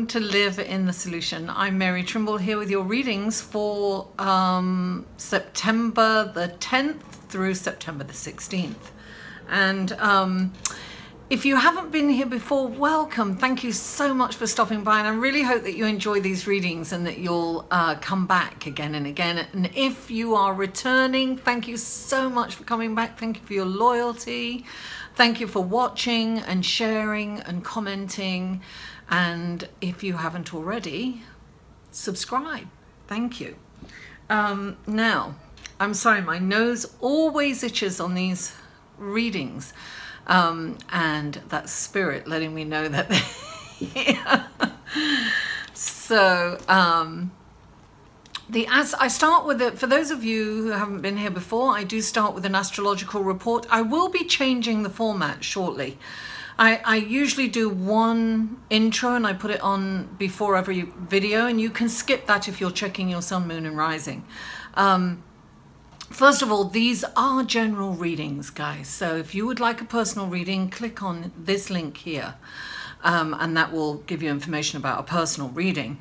welcome to Live in the Solution. I'm Mary Trimble here with your readings for September the 10th through September the 16th. And if you haven't been here before, welcome. Thank you so much for stopping by, and I really hope that you enjoy these readings and that you'll come back again and again. And if you are returning, thank you so much for coming back. Thank you for your loyalty. Thank you for watching and sharing and commenting. And if you haven't already, subscribe. Thank you. Now, I'm sorry, my nose always itches on these readings. And that's spirit letting me know that they're here. So, I start with it. For those of you who haven't been here before, I do start with an astrological report. I will be changing the format shortly. I usually do one intro and I put it on before every video, and you can skip that if you're checking your sun, moon and rising. First of all, these are general readings, guys. So if you would like a personal reading, click on this link here. And that will give you information about a personal reading.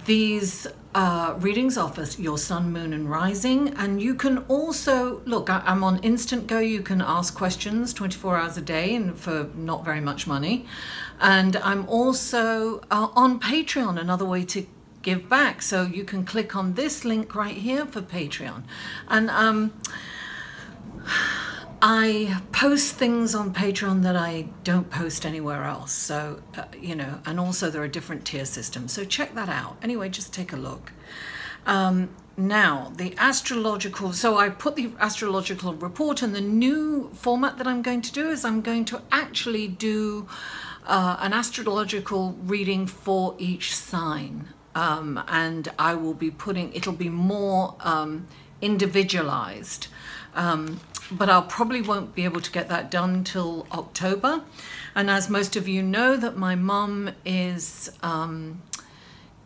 These readings offer your sun, moon and rising, and you can also, look, I'm on Instant Go. You can ask questions 24 hours a day and for not very much money. And I'm also on Patreon, another way to give back. So you can click on this link right here for Patreon. And I post things on Patreon that I don't post anywhere else. So, you know, and also there are different tier systems. So check that out. Anyway, just take a look. Now, the astrological, so I put the astrological report, and the new format that I'm going to do is I'm going to actually do an astrological reading for each sign. And I will be putting, it'll be more individualized. But I probably won't be able to get that done till October. And as most of you know, that my mum is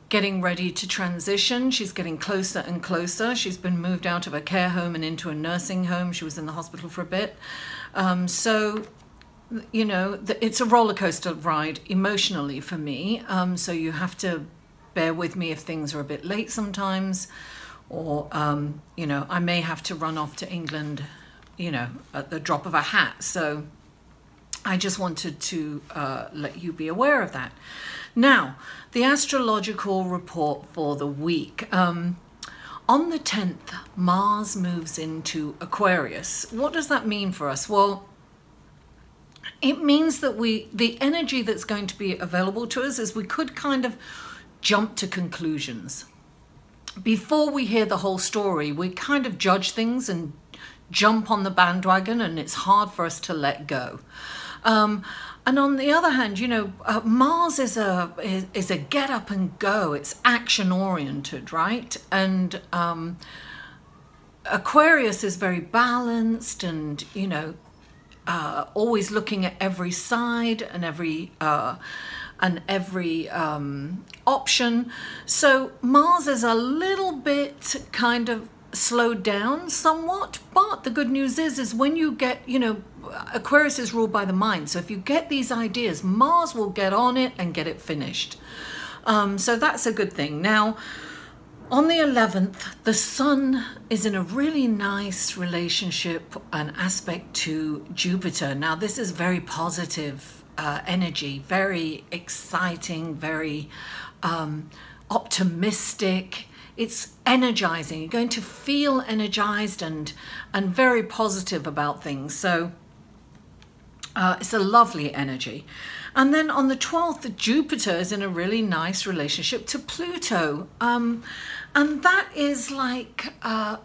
getting ready to transition. She's getting closer and closer. She's been moved out of a care home and into a nursing home. She was in the hospital for a bit. So, you know, it's a roller coaster ride emotionally for me. So you have to bear with me if things are a bit late sometimes, or, you know, I may have to run off to England, you know, at the drop of a hat. So I just wanted to let you be aware of that. Now, the astrological report for the week. On the 10th, Mars moves into Aquarius. What does that mean for us? Well, it means that the energy that's going to be available to us is we could kind of jump to conclusions. Before we hear the whole story, we kind of judge things and jump on the bandwagon, and it's hard for us to let go. And on the other hand, you know, Mars is a get up and go. It's action oriented, right? And Aquarius is very balanced and, you know, always looking at every side and every option. So Mars is a little bit kind of slowed down somewhat, but the good news is when you get, you know, Aquarius is ruled by the mind. So if you get these ideas, Mars will get on it and get it finished. So that's a good thing. Now, on the 11th, the Sun is in a really nice relationship and aspect to Jupiter. Now, this is very positive energy, very exciting, very optimistic. It's energizing. You're going to feel energized and very positive about things. So it's a lovely energy. And then on the 12th, Jupiter is in a really nice relationship to Pluto. And that is like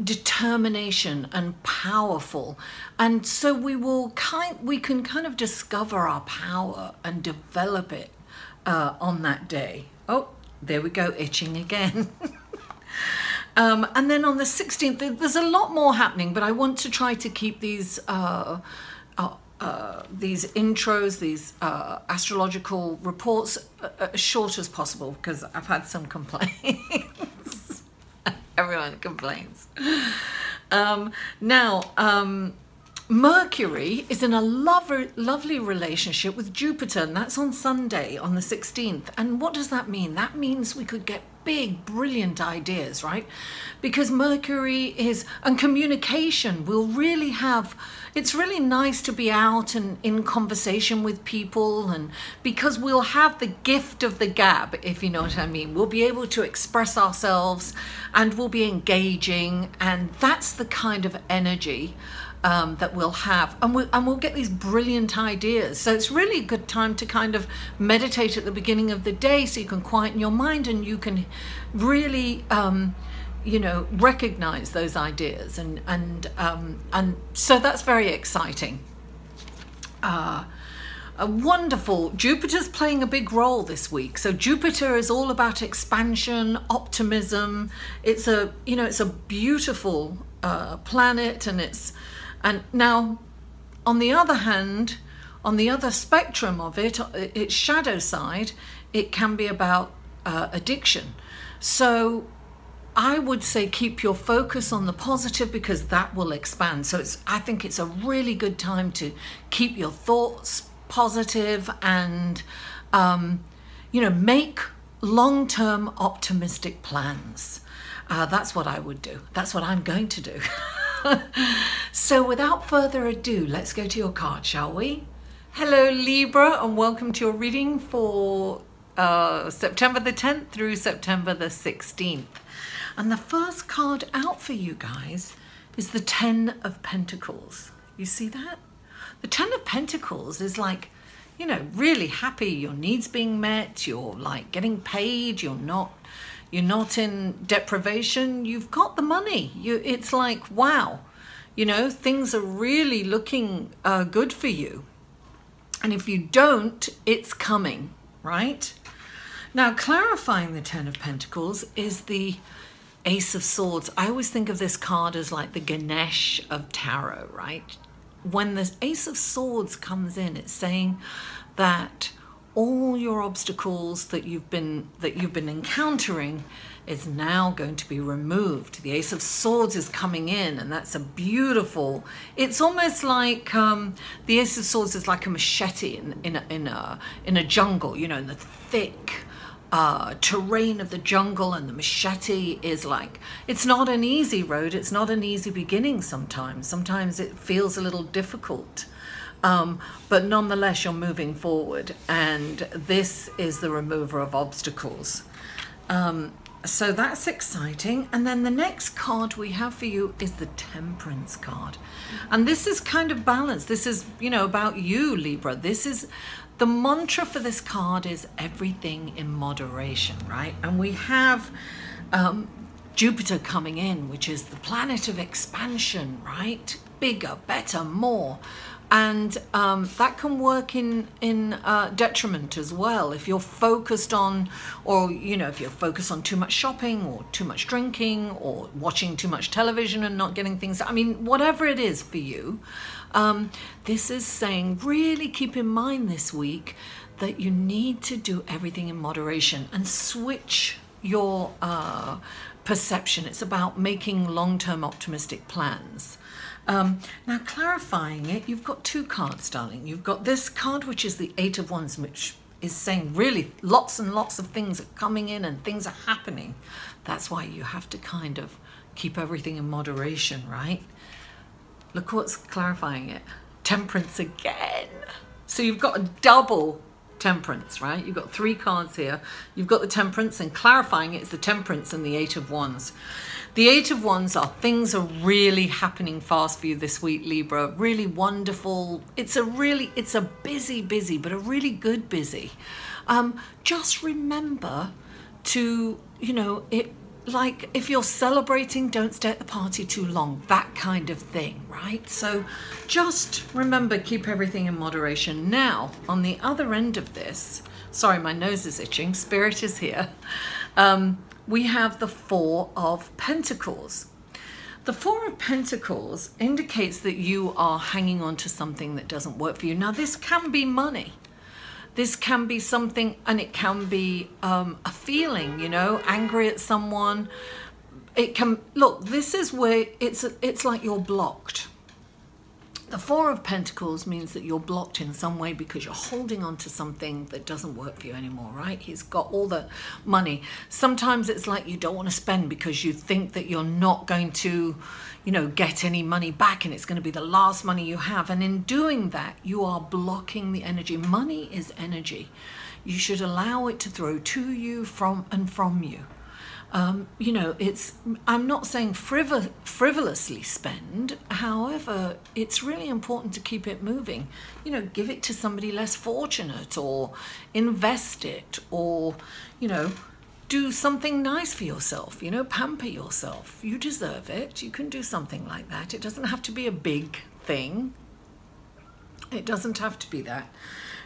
determination and powerful. And so we can kind of discover our power and develop it on that day. Oh, there we go, itching again. And then on the 16th, there's a lot more happening, but I want to try to keep these intros, these astrological reports as short as possible, because I've had some complaints. Everyone complains. Now, Mercury is in a lovely relationship with Jupiter, and that's on Sunday, on the 16th. And what does that mean? That means we could get big, brilliant ideas, right? Because Mercury is, and communication, we'll really have, it's really nice to be out and in conversation with people, and because we'll have the gift of the gab, if you know what I mean. We'll be able to express ourselves and we'll be engaging, and that's the kind of energy that we'll have, and we'll get these brilliant ideas. So it's really a good time to kind of meditate at the beginning of the day, so you can quieten your mind and you can really you know, recognize those ideas, and so that's very exciting. A wonderful, Jupiter's playing a big role this week. So Jupiter is all about expansion, optimism. It's a, you know, it's a beautiful planet, and now, on the other hand, on the other spectrum of it, its shadow side, it can be about addiction. So I would say keep your focus on the positive, because that will expand. So I think it's a really good time to keep your thoughts positive and, you know, make long-term optimistic plans. That's what I would do. That's what I'm going to do. So without further ado, let's go to your card, shall we? Hello Libra, and welcome to your reading for September the 10th through September the 16th. And the first card out for you guys is the 10 of Pentacles. You see that? The 10 of Pentacles is like, you know, really happy, your needs being met, you're like getting paid, you're not in deprivation, you've got the money. It's like, wow, you know, things are really looking good for you. And if you don't, it's coming, right? Now, clarifying the 10 of Pentacles is the Ace of Swords. I always think of this card as like the Ganesh of tarot, right? When the Ace of Swords comes in, it's saying that all your obstacles that you've been encountering is now going to be removed. The Ace of Swords is coming in, and that's a beautiful, it's almost like the Ace of Swords is like a machete in a jungle, you know, in the thick terrain of the jungle, and the machete is like, it's not an easy road, it's not an easy beginning sometimes it feels a little difficult. But nonetheless, you're moving forward, and this is the remover of obstacles. So that's exciting. And then the next card we have for you is the Temperance card. And this is kind of balanced. This is, you know, about you, Libra. This is, the mantra for this card is everything in moderation, right? And we have Jupiter coming in, which is the planet of expansion, right? Bigger, better, more. And that can work in detriment as well. If you're focused on, or, you know, if you're focused on too much shopping or too much drinking or watching too much television and not getting things, I mean, whatever it is for you, this is saying really keep in mind this week that you need to do everything in moderation and switch your perception. It's about making long-term optimistic plans. Now, clarifying it, you've got two cards, darling. You've got this card, which is the Eight of Wands, which is saying really lots and lots of things are coming in and things are happening. That's why you have to kind of keep everything in moderation, right? Look what's clarifying it. Temperance again. So you've got a double Temperance, right? You've got three cards here. You've got the Temperance, and clarifying it is the Temperance and the Eight of Wands. The Eight of Wands are things are really happening fast for you this week, Libra. Really wonderful. It's a busy, but a really good busy. Just remember to, you know, like if you're celebrating, don't stay at the party too long, that kind of thing, right? So just remember, keep everything in moderation. Now, on the other end of this, sorry, my nose is itching, Spirit is here. We have the Four of Pentacles. The Four of Pentacles indicates that you are hanging on to something that doesn't work for you. Now, this can be money. This can be something, and it can be a feeling, you know, angry at someone. It can, look, this is where it's like you're blocked. The Four of Pentacles means that you're blocked in some way because you're holding on to something that doesn't work for you anymore, right? He's got all the money. Sometimes it's like you don't want to spend because you think that you're not going to, you know, get any money back and it's going to be the last money you have. And in doing that, you are blocking the energy. Money is energy. You should allow it to flow to you from you. You know, I'm not saying frivolously spend. However, it's really important to keep it moving. You know, give it to somebody less fortunate, or invest it, or, you know, do something nice for yourself, you know, pamper yourself. You deserve it. You can do something like that. It doesn't have to be a big thing. It doesn't have to be that.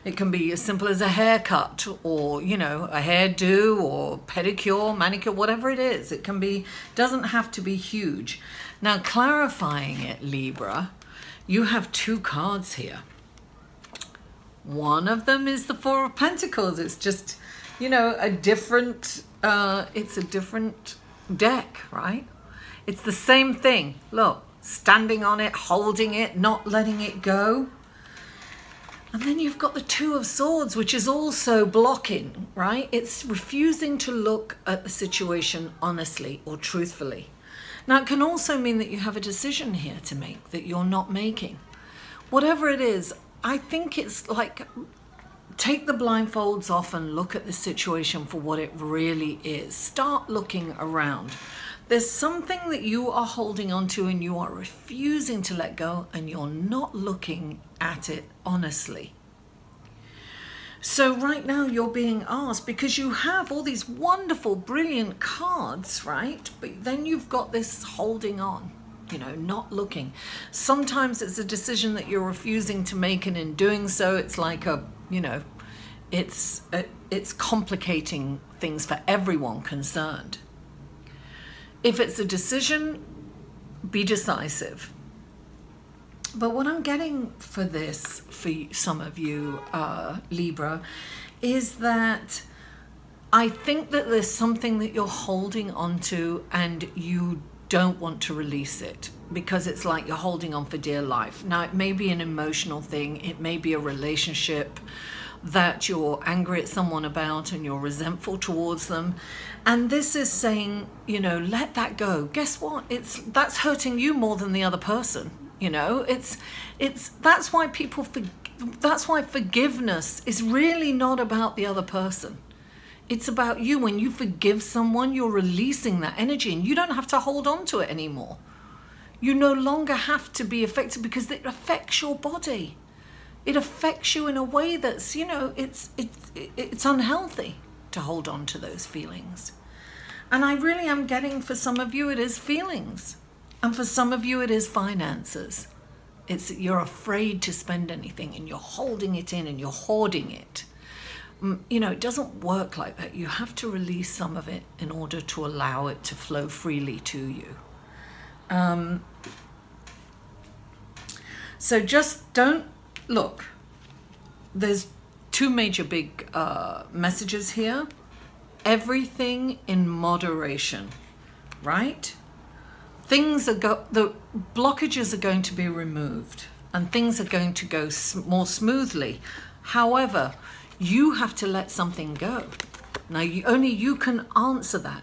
It can be as simple as a haircut, or, you know, a hairdo, or pedicure, manicure, whatever it is. It can be, doesn't have to be huge. Now, clarifying it, Libra, you have two cards here. One of them is the Four of Pentacles. It's just, you know, a different, it's a different deck, right? It's the same thing. Look, standing on it, holding it, not letting it go. And then you've got the Two of Swords, which is also blocking, right? It's refusing to look at the situation honestly or truthfully. Now, it can also mean that you have a decision here to make that you're not making. Whatever it is, I think it's like, take the blindfolds off and look at the situation for what it really is. Start looking around. There's something that you are holding on to and you are refusing to let go, and you're not looking at it honestly. So right now you're being asked, because you have all these wonderful, brilliant cards, right? But then you've got this holding on, you know, not looking. Sometimes it's a decision that you're refusing to make, and in doing so, it's like a, you know, it's complicating things for everyone concerned. If it's a decision, be decisive. But what I'm getting for this, for some of you, Libra, is that I think that there's something that you're holding on to and you don't want to release it, because it's like you're holding on for dear life. Now, it may be an emotional thing. It may be a relationship that you're angry at someone about and you're resentful towards them. And this is saying, you know, let that go. Guess what? That's hurting you more than the other person. You know, that's why that's why forgiveness is really not about the other person. It's about you. When you forgive someone, you're releasing that energy and you don't have to hold on to it anymore. You no longer have to be affected, because it affects your body. It affects you in a way that's, you know, it's unhealthy to hold on to those feelings. And I really am getting, for some of you, it is feelings. And for some of you, it is finances. You're afraid to spend anything and you're holding it in and you're hoarding it. You know, it doesn't work like that. You have to release some of it in order to allow it to flow freely to you. So just don't, look, there's two major big messages here. Everything in moderation, right? The blockages are going to be removed and things are going to go more smoothly. However, you have to let something go. Now, only you can answer that.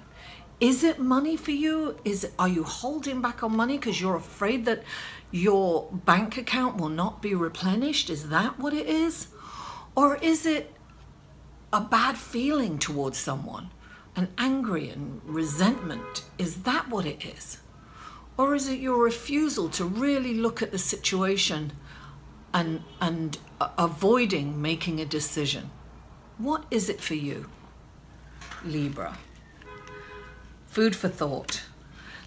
Is it money for you? Are you holding back on money because you're afraid that your bank account will not be replenished? Is that what it is? Or is it a bad feeling towards someone, an angry and resentment? Is that what it is? Or is it your refusal to really look at the situation and avoiding making a decision? What is it for you, Libra? Food for thought.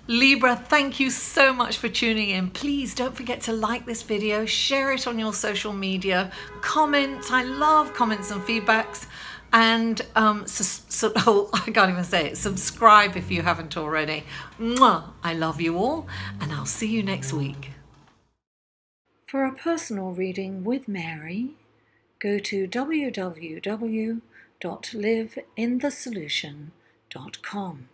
Libra, thank you so much for tuning in. Please don't forget to like this video, share it on your social media, comment. I love comments and feedbacks. And I can't even say it. Subscribe if you haven't already. Mwah! I love you all, and I'll see you next week. For a personal reading with Mary, go to www.liveinthesolution.com.